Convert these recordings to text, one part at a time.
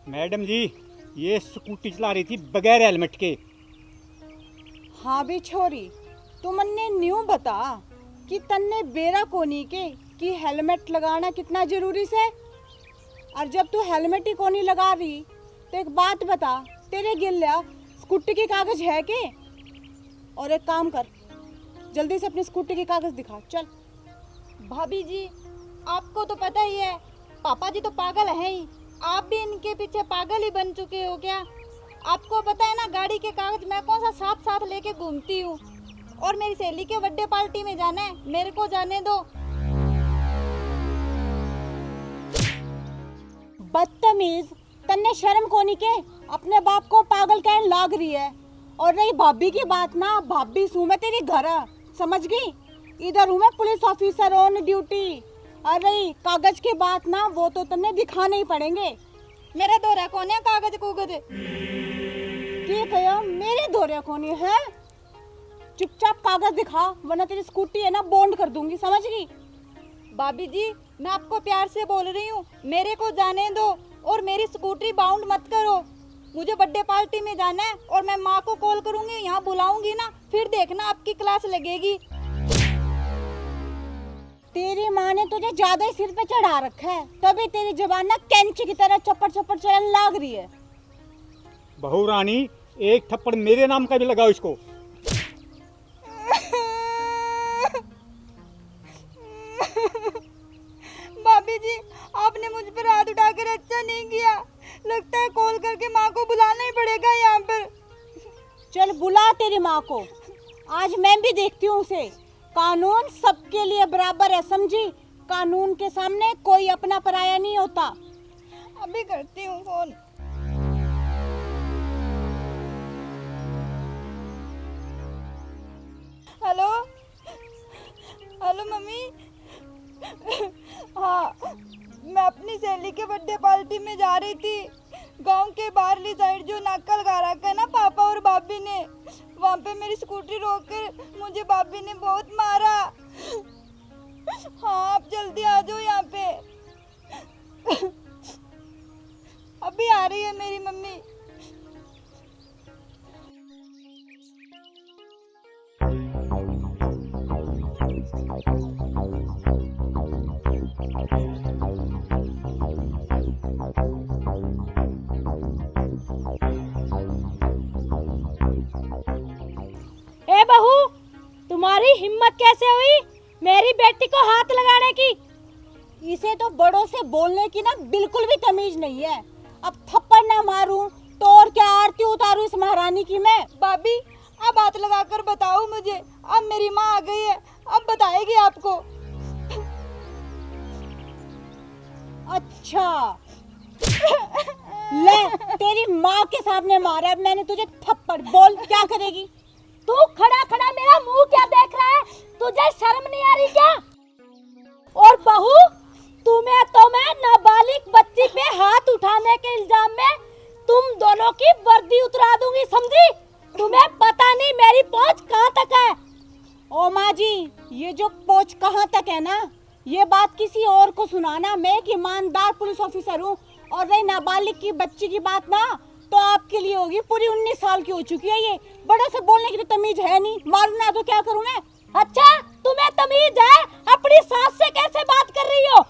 Madam जी, ये scooty चला रही थी बगैर हेलमेट के। हाँ भी छोरी, तू मन्ने न्यू बता कि तन्ने बेरा कोनी के कि हेलमेट लगाना कितना जरूरी से। और जब तू हेलमेट ही कोनी लगा रही तो एक बात बता, तेरे गिल्ला स्कूटी के कागज है के? और एक काम कर, जल्दी से अपनी स्कूटी के कागज दिखा, चल। भाभी जी, आपको तो पता ही है, पापा जी तो पागल हैं ही। आप भी इनके पीछे पागल ही बन चुके हो क्या? आपको पता है ना, गाड़ी के कागज मैं कौन सा साथ साथ लेके घूमती हूँ। और मेरी सहेली के बर्थडे पार्टी में जाना है, मेरे को जाने दो। बदतमीज, तन्ने शर्म कोनी के अपने बाप को पागल कहने लाग रही है। और रही भाभी की बात ना, भाभी सू मैं तेरी घर, समझ गई? इधर हूँ मैं पुलिस ऑफिसर ऑन ड्यूटी। और रही कागज की बात ना, वो तो तन्ने दिखाने ही पड़ेंगे। मेरे दो कौन है कागज कुगज? ठीक है, मेरे दौरे कोनी है। चुपचाप कागज दिखा, वरना तेरी स्कूटी है ना बॉन्ड कर दूंगी, समझ गई? भाभी जी, मैं आपको प्यार से बोल रही हूँ, मेरे को जाने दो और मेरी स्कूटरी बाउंड मत करो। मुझे बर्थडे पार्टी में जाना है और मैं माँ को कॉल करूंगी, यहाँ बुलाऊंगी ना, फिर देखना आपकी क्लास लगेगी। तेरी माँ ने तुझे ज्यादा ही सिर पे चढ़ा रखा है, तभी तेरी जबान ना कैंची की तरह चप्पड़ चप्पड़ चलने लाग रही है। बहू रानी, एक थप्पड़ मेरे नाम का भी लगाओ इसको। भाभी जी, आपने मुझ पर हाथ उठाकर अच्छा नहीं किया। लगता है कॉल करके माँ को बुलाना ही पड़ेगा यहाँ पर। चल बुला तेरी माँ को, आज मैं भी देखती हूँ उसे। कानून सबके लिए बराबर है, समझी? कानून के सामने कोई अपना पराया नहीं होता। अभी करती हूँ फोन। Hello hello mummy. हाँ, मैं अपनी सहेली के बर्थडे पार्टी में जा रही थी। गांव के बाहरली साइड जो नाका लगा रखा है ना पापा और भाभी ने, वहाँ पे मेरी स्कूटी रोककर मुझे भाभी ने बहुत मारा। हाँ, आप जल्दी आ जाओ यहाँ पे। अभी आ रही है मेरी मम्मी। ए बहू, तुम्हारी हिम्मत कैसे हुई मेरी बेटी को हाथ लगाने की? इसे तो बड़ों से बोलने की ना बिल्कुल भी तमीज नहीं है। अब थप्पड़ ना मारूं तो और क्या आरती उतारूं इस महारानी की मैं? भाभी, अब हाथ लगाकर बताओ मुझे। अब मेरी माँ आ गई है, अब बताएगी आपको। अच्छा ले, तेरी माँ के सामने मारा है मैंने तुझे थप्पड़, बोल क्या करेगी? तू खड़ा खड़ा मेरा मुंह क्या देख रहा है? तुझे शर्म नहीं आ रही क्या? और बहू, तुम्हें तो मैं नाबालिग बच्ची पे हाथ उठाने के इल्जाम में तुम दोनों की वर्दी उतरा दूंगी, समझी? तुम्हें पता नहीं मेरी पहुंच कहाँ तक है। ओ माँ जी, ये जो पहुंच कहाँ तक है ना, ये बात किसी और को सुनाना। मैं एक ईमानदार पुलिस ऑफिसर हूँ। और रही नाबालिग की बच्ची की बात ना, तो आपके लिए होगी, पूरी 19 साल की हो चुकी है ये। बड़ों से बोलने की तो तमीज है नहीं, मालूम ना तो क्या करूँ मैं? अच्छा, तुम्हें तमीज है? अपनी सास से कैसे बात कर रही हो?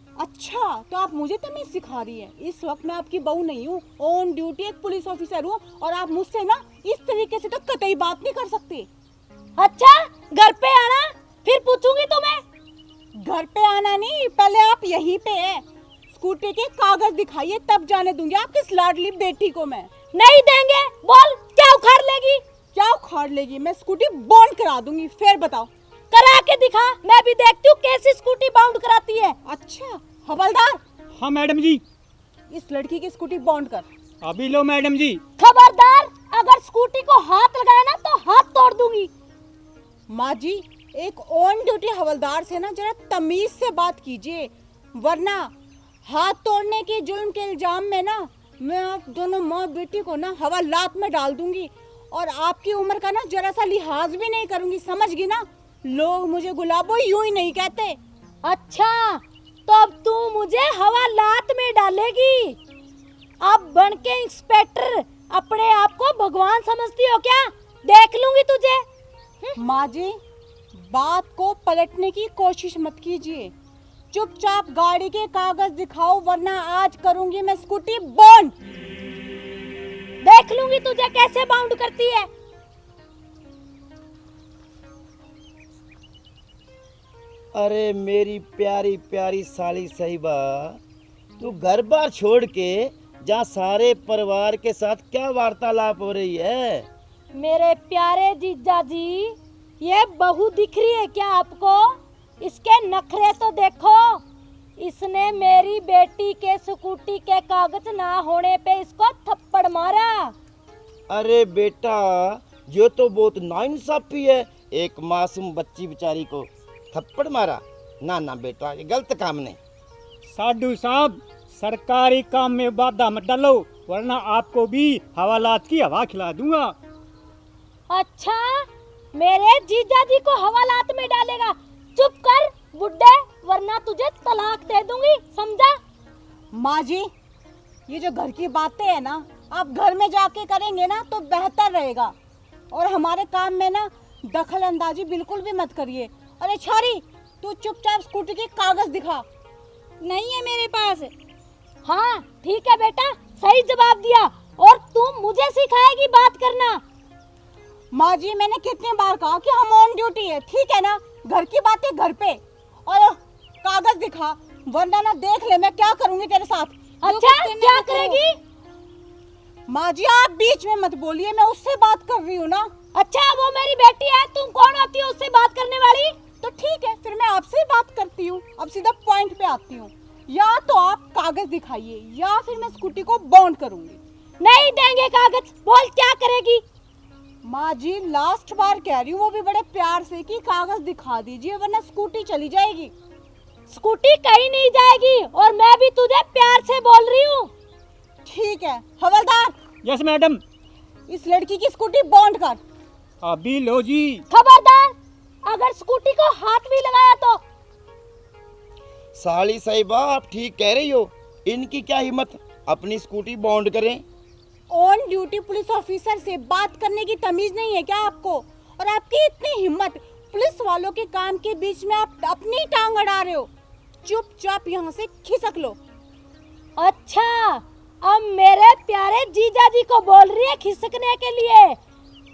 अच्छा, तो आप मुझे तमीज सिखा रही है? इस वक्त मैं आपकी बहू नहीं हूँ, ऑन ड्यूटी एक पुलिस ऑफिसर हूँ। और आप मुझसे ना इस तरीके से तो कतई बात नहीं कर सकते। अच्छा, घर पे आना, फिर पूछूंगी तुम्हें। घर पे आना नहीं, पहले आप यहीं पे है। स्कूटी के कागज दिखाइए, तब जाने दूंगी आपकी इस लाडली बेटी को मैं। नहीं देंगे, बोल क्या उखाड़ लेगी? क्या उखाड़ लेगी? मैं स्कूटी बॉन्ड करा दूंगी, फिर बताओ। करा के दिखा, मैं भी देखती हूँ कैसी स्कूटी बाउंड कराती है। अच्छा हवलदार, हाँ मैडम जी। इस लड़की की स्कूटी बॉन्ड कर। अभी लो मैडम जी। खबरदार, अगर स्कूटी को हाथ लगाया ना तो हाथ तोड़ दूंगी। माँ जी, एक ऑन ड्यूटी हवलदार से ना जरा तमीज से बात कीजिए, वरना हाथ तोड़ने के जुल्म के इल्जाम में ना मैं आप दोनों माँ बेटी को ना हवालात में डाल दूंगी। और आपकी उम्र का ना जरा सा लिहाज भी नहीं करूंगी, समझ गई ना? लोग मुझे गुलाबो यूं ही नहीं कहते। अच्छा, तो अब तू मुझे हवालात में डालेगी? आप बन के इंस्पेक्टर अपने आप को भगवान समझती हो क्या? देख लूंगी तुझे। माँ जी, बात को पलटने की कोशिश मत कीजिए। चुपचाप गाड़ी के कागज दिखाओ, वरना आज करूंगी मैं स्कूटी बंद। देख लूंगी तुझे कैसे बाउंड करती है। अरे मेरी प्यारी प्यारी साली साहिबा, तू घर बार छोड़ के जहाँ सारे परिवार के साथ क्या वार्तालाप हो रही है? मेरे प्यारे जीजा जी, ये बहू दिख रही है क्या आपको? इसके नखरे तो देखो। इसने मेरी बेटी के स्कूटी के कागज ना होने पे इसको थप्पड़ मारा। अरे बेटा, ये तो बहुत नाइंसाफी है, एक मासूम बच्ची बेचारी को थप्पड़ मारा। ना ना बेटा, ये गलत काम नहीं। साधु साहब, सरकारी काम में बाधा मत डालो, वरना आपको भी हवालात की हवा खिला दूंगा। अच्छा, मेरे जीजा जी को हवालात में डालेगा? चुप कर बुड्ढे, वरना तुझे तलाक दे दूंगी, समझा? माँ जी, ये जो घर की बातें है ना, आप घर में जाके करेंगे ना तो बेहतर रहेगा। और हमारे काम में ना दखल अंदाजी बिल्कुल भी मत करिए। अरे छोरी, तू चुपचाप स्कूटी के कागज दिखा। नहीं है मेरे पास। हाँ ठीक है बेटा, सही जवाब दिया। और तुम मुझे सिखाएगी बात करना? माँ जी, मैंने कितनी बार कहा कि हम ऑन ड्यूटी है, ठीक है ना? घर की बातें घर पे, और कागज दिखा, वरना ना देख ले मैं क्या करूंगी तेरे साथ। अच्छा, क्या करेगी? माँ जी, आप बीच में मत बोलिए, मैं उससे बात कर रही हूँ ना। अच्छा, वो मेरी बेटी है, तुम कौन होती हो उससे बात करने वाली? तो ठीक है, फिर मैं आपसे बात करती हूँ। अब सीधा पॉइंट पे आती हूँ। या तो आप कागज दिखाइए, या फिर मैं स्कूटी को बॉन्ड करूंगी। नहीं देंगे कागज। बोल क्या करेगी? माँ जी, लास्ट बार कह रही हूँ, वो भी बड़े प्यार से, कि कागज दिखा दीजिए, वरना स्कूटी चली जाएगी। स्कूटी कहीं नहीं जाएगी, और मैं भी तुझे प्यार से बोल रही हूँ। ठीक है हवलदार, यस मैडम। इस लड़की की स्कूटी बॉन्ड कर। अभी लो जी। खबरदार, अगर स्कूटी को हाथ भी लगाया तो। साली साहिबा, आप ठीक कह रही हो। इनकी क्या हिम्मत, अपनी स्कूटी बॉन्ड करें। ऑन ड्यूटी पुलिस ऑफिसर से बात करने की तमीज नहीं है क्या आपको? और आपकी इतनी हिम्मत, पुलिस वालों के काम के बीच में आप अपनी टांग अड़ा रहे हो। चुपचाप यहाँ से खिसक लो। अच्छा, अब मेरे प्यारे जीजा जी को बोल रही है खिसकने के लिए।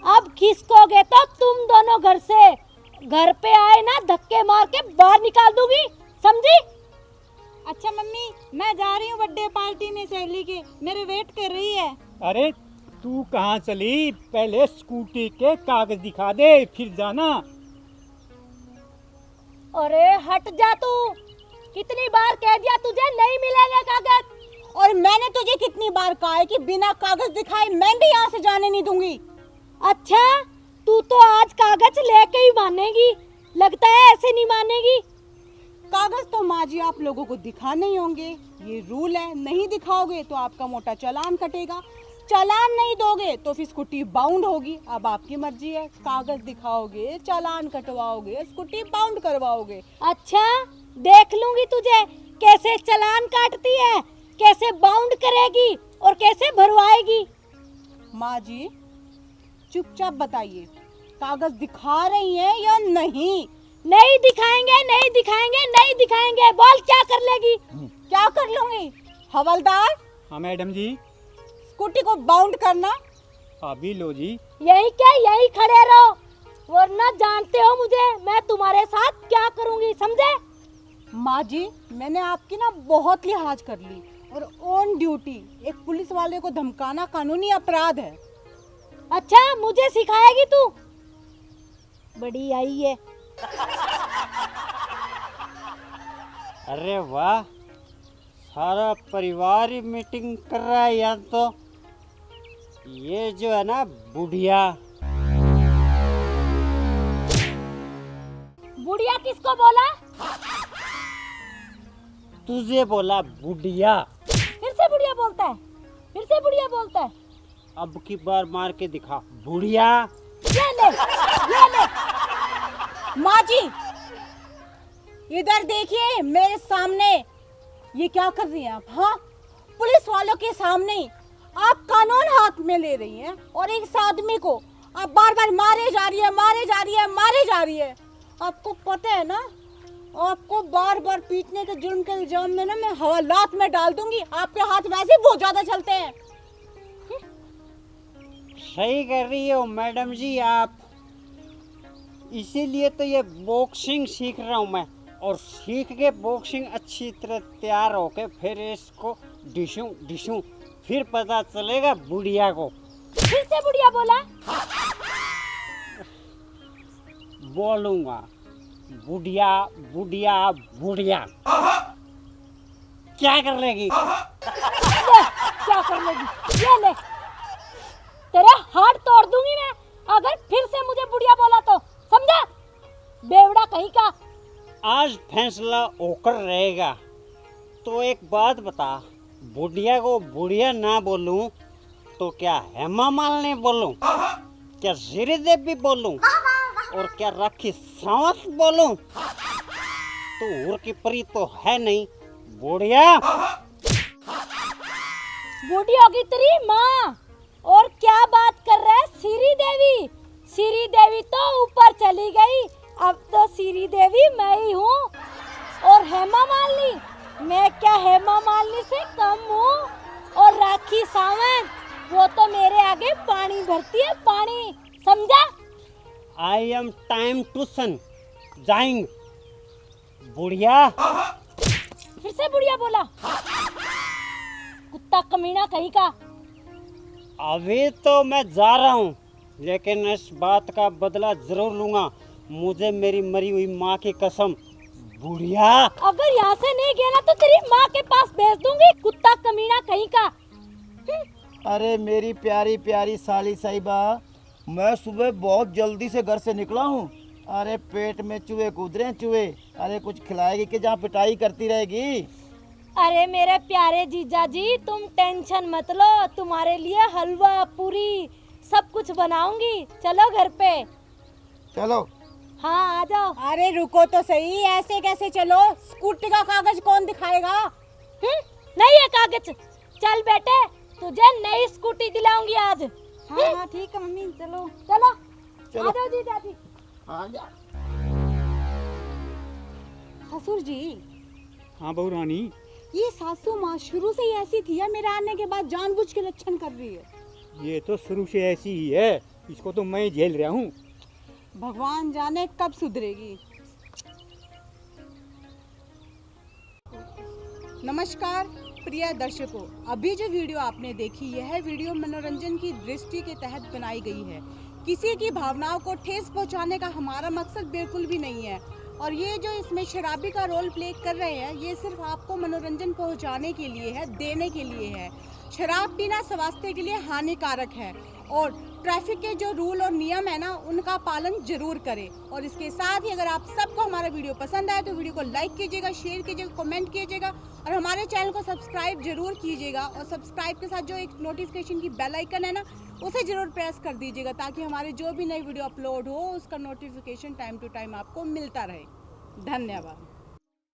अब खिसकोगे तो तुम दोनों घर से, घर पे आए ना धक्के मार के बाहर निकाल दूंगी, समझी? अच्छा मम्मी, मैं जा रही हूँ बर्थडे पार्टी में सहेली के, मेरे वेट कर रही है। अरे तू कहाँ चली? पहले स्कूटी के कागज दिखा दे, फिर जाना। अरे हट जा तू, कितनी बार कह दिया तुझे नहीं मिलेगा कागज। और मैंने तुझे कितनी बार कहा है कि बिना कागज दिखाए मैं भी यहाँ से जाने नहीं दूंगी। अच्छा, तू तो आज कागज लेके ही मानेगी, लगता है ऐसे नहीं मानेगी। कागज तो माँ जी आप लोगों को दिखाने ही होंगे, ये रूल है। नहीं दिखाओगे तो आपका मोटा चालान कटेगा, चालान नहीं दोगे तो फिर स्कूटी बाउंड होगी। अब आपकी मर्जी है, कागज दिखाओगे, चालान कटवाओगे, स्कूटी बाउंड करवाओगे। अच्छा, देख लूंगी तुझे कैसे चालान काटती है, कैसे बाउंड करेगी और कैसे भरवाएगी। माँ जी, चुपचाप बताइए, कागज दिखा रही हैं या नहीं? नहीं दिखाएंगे, नहीं दिखाएंगे, नहीं दिखाएंगे। बोल क्या कर लेगी? क्या कर लूंगी? हवलदार, हाँ मैडम जी। स्कूटी को बाउंड करना। अभी लो जी। यही क्या, यही खड़े रहो, वरना जानते हो मुझे, मैं तुम्हारे साथ क्या करूंगी, समझे? माँ जी, मैंने आपकी ना बहुत लिहाज कर ली, और ऑन ड्यूटी एक पुलिस वाले को धमकाना कानूनी अपराध है। अच्छा, मुझे सिखाएगी तू? बड़ी आई है। अरे वाह, सारा परिवार ही मीटिंग कर रहा है यहाँ तो। ये जो है ना बुढ़िया। बुढ़िया किसको बोला? तुझे बोला बुढ़िया। फिर से बुढ़िया बोलता है, फिर से बुढ़िया बोलता है। अब की बार मार के दिखा, बुढ़िया। ये ले, ये ले। माँ जी, इधर देखिए मेरे सामने, ये क्या कर रही हैं आप? हाँ, पुलिस वालों के सामने ही आप कानून हाथ में ले रही हैं और एक आदमी को आप बार बार मारे जा रही है, मारे जा रही है, मारे जा रही है। आपको पता है ना, आपको बार बार पीटने के जुर्म के इल्जाम में ना मैं हवालात में डाल दूंगी। आपके हाथ वैसे ही बहुत ज्यादा चलते हैं। सही कर रही हो मैडम जी आप। इसीलिए तो ये बॉक्सिंग सीख रहा हूँ मैं, और सीख के बॉक्सिंग अच्छी तरह तैयार होके फिर इसको डिशूं फिर पता चलेगा बुढ़िया को। फिर से बुढ़िया बोला? बोलूंगा बुढ़िया बुढ़िया बुढ़िया। क्या कर लेगी? ले, क्या कर लेगी? ये ले, तेरे हाथ तोड़ दूंगी मैं अगर फिर से मुझे बुढ़िया बोला तो, समझा? बेवड़ा कहीं का। आज फैसला होकर रहेगा। तो एक बात बता, बुढ़िया को बुढ़िया ना बोलूं तो क्या हेमा मालिनी बोलूं, क्या श्री देवी बोलूं, और क्या राखी सावंत बोलूं? तो उर की परी तो है नहीं, बुढ़िया। बूढ़ी होगी तेरी माँ। और क्या बात कर रहा है श्री देवी? श्री देवी तो ऊपर चली गई, अब तो श्री देवी मैं ही हूँ। और हेमा मालिनी, मैं क्या हेमा मालिनी से कम हूँ? और राखी सावंत, वो तो मेरे आगे पानी भरती है, पानी, समझा? आई एम टाइम टू सन जाइंग बुढ़िया। फिर से बुढ़िया बोला? कुत्ता कमीना कहीं का। अभी तो मैं जा रहा हूँ, लेकिन इस बात का बदला जरूर लूंगा। मुझे मेरी मरी हुई माँ की कसम, बुढ़िया। अगर यहाँ से नहीं गया ना तो तेरी माँ के पास भेज दूंगी, कुत्ता कमीना कहीं का। अरे मेरी प्यारी प्यारी साली साहिबा, मैं सुबह बहुत जल्दी से घर से निकला हूँ। अरे पेट में चूहे कूद रहे हैं, चूहे। अरे कुछ खिलाएगी कि जहाँ पिटाई करती रहेगी? अरे मेरे प्यारे जीजा जी, तुम टेंशन मत लो, तुम्हारे लिए हलवा पूरी सब कुछ बनाऊंगी। चलो घर पे। चलो। हाँ आ जाओ। अरे रुको तो सही, ऐसे कैसे चलो? स्कूटी का कागज कौन दिखाएगा? नहीं है कागज। चल बेटे, तुझे नई स्कूटी दिलाऊंगी आज। हाँ हाँ ठीक है मम्मी, चलो। चलो चलो। आ जाओ जीजा जी। आ जा। ससुर जी, हाँ बहू रानी, ये सासू माँ शुरू से ही ऐसी थी या मेरे आने के बाद जानबूझ के लक्षण कर रही है? ये तो शुरू से ऐसी ही है, इसको तो मैं झेल रहा हूँ। भगवान जाने कब सुधरेगी। नमस्कार प्रिय दर्शकों, अभी जो वीडियो आपने देखी यह वीडियो मनोरंजन की दृष्टि के तहत बनाई गई है। किसी की भावनाओं को ठेस पहुंचाने का हमारा मकसद बिल्कुल भी नहीं है। और ये जो इसमें शराबी का रोल प्ले कर रहे हैं, ये सिर्फ आपको मनोरंजन पहुंचाने के लिए है, देने के लिए है। शराब पीना स्वास्थ्य के लिए हानिकारक है और ट्रैफिक के जो रूल और नियम है ना, उनका पालन जरूर करें। और इसके साथ ही अगर आप सबको हमारा वीडियो पसंद आए तो वीडियो को लाइक कीजिएगा, शेयर कीजिएगा, कमेंट कीजिएगा और हमारे चैनल को सब्सक्राइब जरूर कीजिएगा। और सब्सक्राइब के साथ जो एक नोटिफिकेशन की बेल आइकन है ना, उसे जरूर प्रेस कर दीजिएगा ताकि हमारे जो भी नई वीडियो अपलोड हो उसका नोटिफिकेशन टाइम टू टाइम आपको मिलता रहे। धन्यवाद।